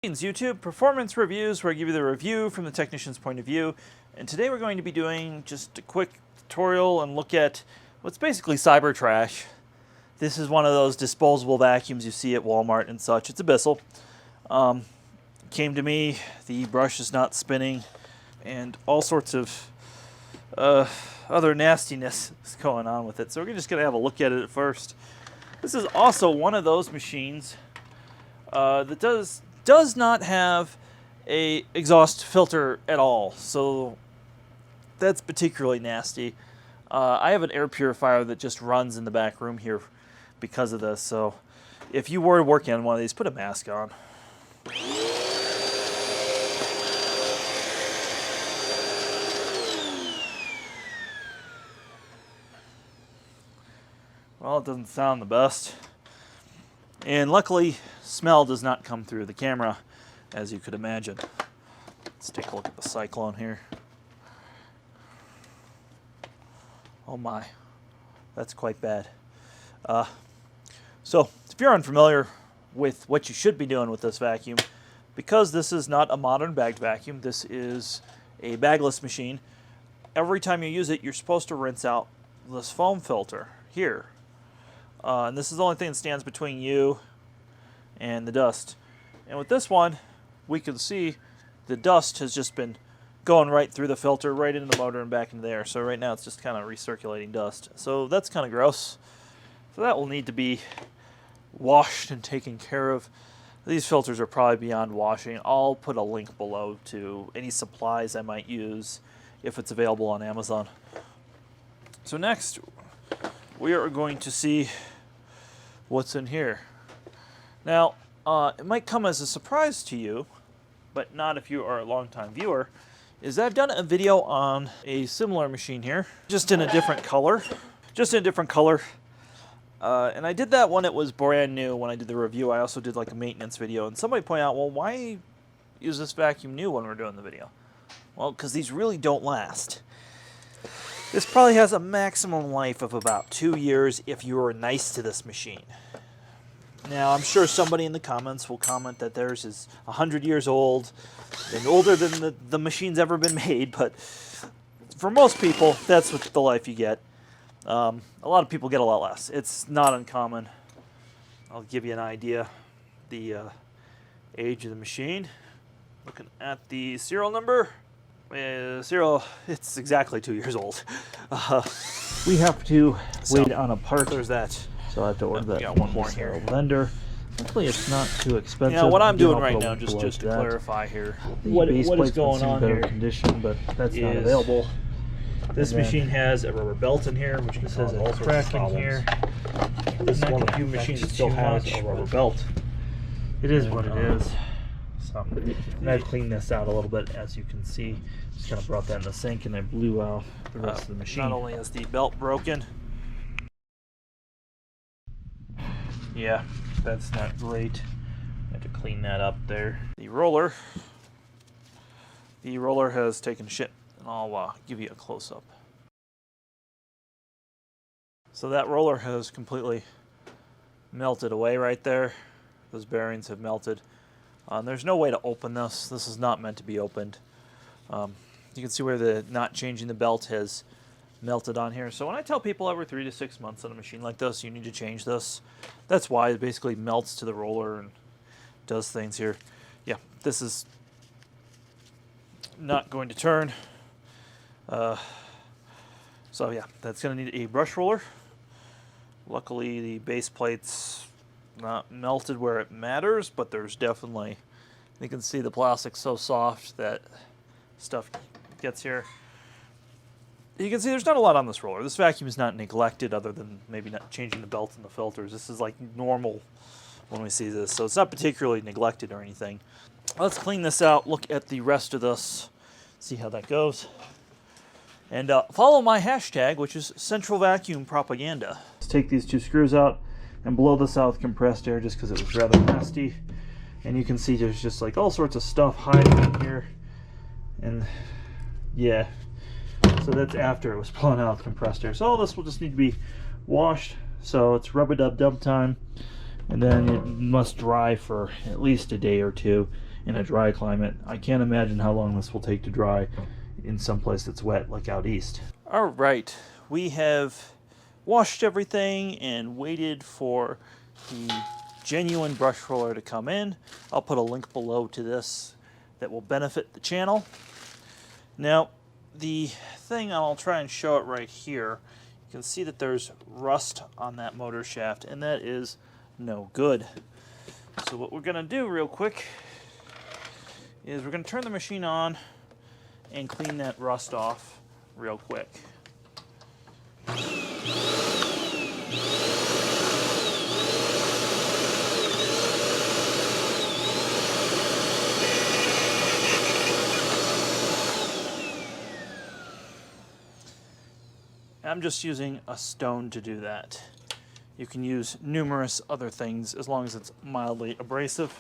YouTube performance reviews, where I give you the review from the technician's point of view. And today we're going to be doing just a quick tutorial and look at what's basically cyber trash. This is one of those disposable vacuums you see at Walmart and such. It's a Bissell. Came to me, the brush is not spinning, and all sorts of other nastiness is going on with it. So we're just going to have a look at it at first. This is also one of those machines that does not have a exhaust filter at all, so that's particularly nasty. I have an air purifier that just runs in the back room here because of this, so if you were working on one of these, put a mask on. Well, it doesn't sound the best. And luckily, smell does not come through the camera, as you could imagine. Let's take a look at the cyclone here. Oh my, that's quite bad. So, if you're unfamiliar with what you should be doing with this vacuum, because this is not a modern bagged vacuum, this is a bagless machine. Every time you use it, you're supposed to rinse out this foam filter here. And this is the only thing that stands between you and the dust. And with this one, we can see the dust has just been going right through the filter, right into the motor and back into there. So right now it's just kind of recirculating dust. So that's kind of gross. So that will need to be washed and taken care of. These filters are probably beyond washing. I'll put a link below to any supplies I might use if it's available on Amazon. So next, we are going to see what's in here. Now, it might come as a surprise to you, but not if you are a longtime viewer, is I've done a video on a similar machine here, just in a different color. And I did that when it was brand new, when I did the review. I also did like a maintenance video, and somebody pointed out, well, why use this vacuum new when we're doing the video? Well, because these really don't last. This probably has a maximum life of about 2 years if you were nice to this machine. Now, I'm sure somebody in the comments will comment that theirs is 100 years old and older than the machine's ever been made, but for most people, that's what the life you get. A lot of people get a lot less. It's not uncommon. I'll give you an idea. The age of the machine. Looking at the serial number. It's exactly 2 years old. We have to wait on a part. There's that. So I have to order that. We got one more here. Vendor. Hopefully it's not too expensive. Now what I'm doing right now, just to clarify here, what is going on here, condition, but that's not available. This machine has a rubber belt in here, which says it's cracking here. This is one of the few machines that still has a rubber belt. It is what it is. So, and I've cleaned this out a little bit, as you can see. Just kind of brought that in the sink, and I blew out the rest of the machine. Not only is the belt broken, yeah, that's not great. I have to clean that up there. The roller has taken shit, and I'll give you a close-up. So that roller has completely melted away right there. Those bearings have melted. There's no way to open this. This is not meant to be opened. You can see where the not changing the belt has melted on here. So when I tell people every 3 to 6 months on a machine like this, you need to change this. That's why it basically melts to the roller and does things here. Yeah, this is not going to turn. So yeah, that's going to need a brush roller. Luckily, the base plate's not melted where it matters, but there's definitely, you can see the plastic's so soft that stuff gets here. You can see there's not a lot on this roller. This vacuum is not neglected, other than maybe not changing the belt and the filters. This is like normal when we see this, so it's not particularly neglected or anything. Let's clean this out, look at the rest of this, see how that goes. And follow my hashtag, which is Central Vacuum Propaganda. Let's take these 2 screws out and blow this out with compressed air, just because it was rather nasty. And you can see there's just like all sorts of stuff hiding in here. And yeah, so that's after it was blown out with compressed air. So all this will just need to be washed. So it's rub-a-dub-dub time. And then it must dry for at least a day or two. in a dry climate. I can't imagine how long this will take to dry in some place that's wet, like out east. All right, we have washed everything and waited for the genuine brush roller to come in. I'll put a link below to this that will benefit the channel. Now, the thing, I'll try and show it right here. You can see that there's rust on that motor shaft, and that is no good. So what we're gonna do real quick is we're gonna turn the machine on and clean that rust off real quick. I'm just using a stone to do that. You can use numerous other things as long as it's mildly abrasive.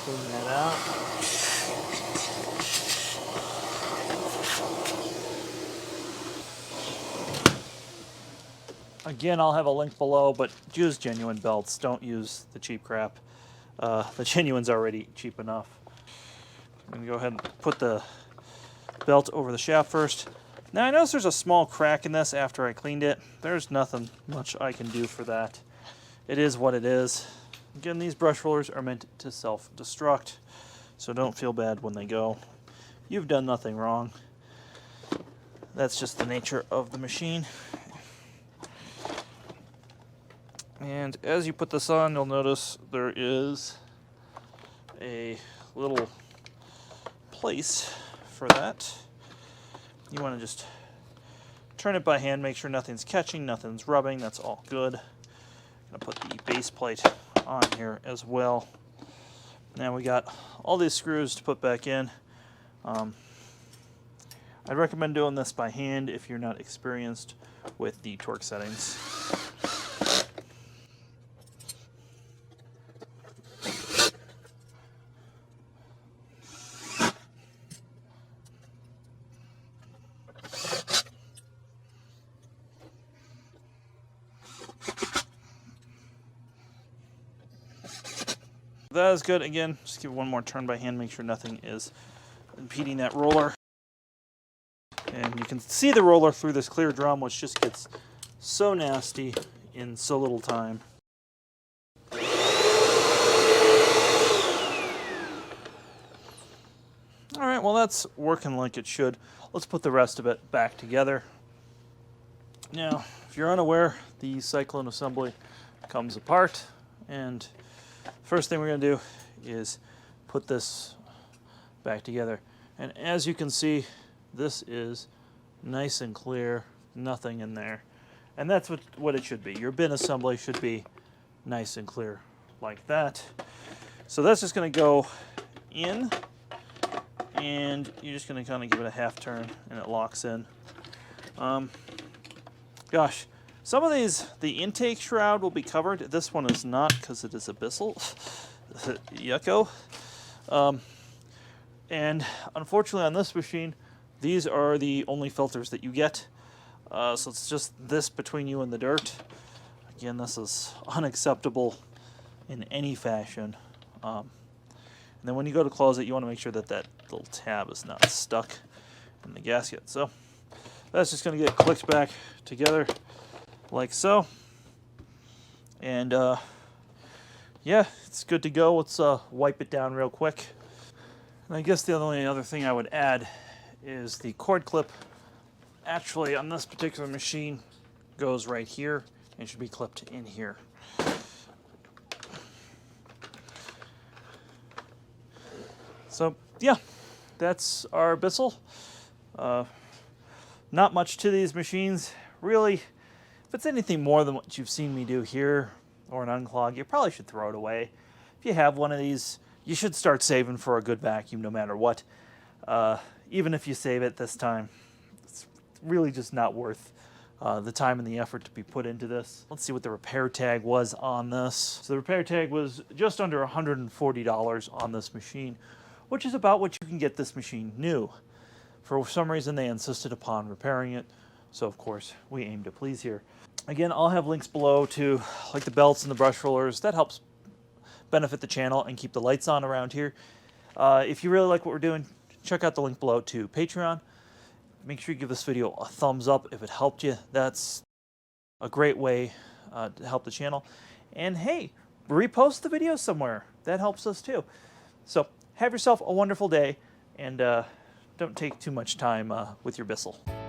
Clean that out. Again, I'll have a link below, but use genuine belts. Don't use the cheap crap. The genuine's already cheap enough. I'm going to go ahead and put the belt over the shaft first. Now I notice there's a small crack in this after I cleaned it. There's nothing much I can do for that. It is what it is. Again, these brush rollers are meant to self-destruct, so don't feel bad when they go. You've done nothing wrong. That's just the nature of the machine. And as you put this on, you'll notice there is a little place for that. You want to just turn it by hand, make sure nothing's catching, nothing's rubbing, that's all good. I'm going to put the base plate on here as well. Now we got all these screws to put back in. I'd recommend doing this by hand if you're not experienced with the torque settings. That is good. Again, just give it one more turn by hand, make sure nothing is impeding that roller. And you can see the roller through this clear drum, which just gets so nasty in so little time. Alright, well that's working like it should. Let's put the rest of it back together. Now, if you're unaware, the cyclone assembly comes apart, and first thing we're going to do is put this back together. And as you can see, this is nice and clear, nothing in there. And that's what it should be. Your bin assembly should be nice and clear like that. So that's just going to go in, and you're just going to kind of give it a half turn and it locks in. Gosh, some of these, the intake shroud will be covered. This one is not because it is a Bissell. Yucko. And unfortunately on this machine, these are the only filters that you get. So it's just this between you and the dirt. Again, this is unacceptable in any fashion. And then when you go to close it, you want to make sure that that little tab is not stuck in the gasket. So that's just going to get clicked back together like so. And yeah, it's good to go. Let's wipe it down real quick. And I guess the only other thing I would add is the cord clip. Actually, on this particular machine, goes right here and should be clipped in here. So yeah, that's our Bissell. Not much to these machines, really. If it's anything more than what you've seen me do here, or an unclog, you probably should throw it away. If you have one of these, you should start saving for a good vacuum no matter what. Even if you save it this time, it's really just not worth the time and the effort to be put into this. Let's see what the repair tag was on this. So the repair tag was just under $140 on this machine, which is about what you can get this machine new. For some reason, they insisted upon repairing it, so of course, we aim to please here. Again, I'll have links below to like the belts and the brush rollers. That helps benefit the channel and keep the lights on around here. If you really like what we're doing, check out the link below to Patreon. Make sure you give this video a thumbs up if it helped you. That's a great way to help the channel. And hey, repost the video somewhere. That helps us too. So have yourself a wonderful day, and don't take too much time with your Bissell.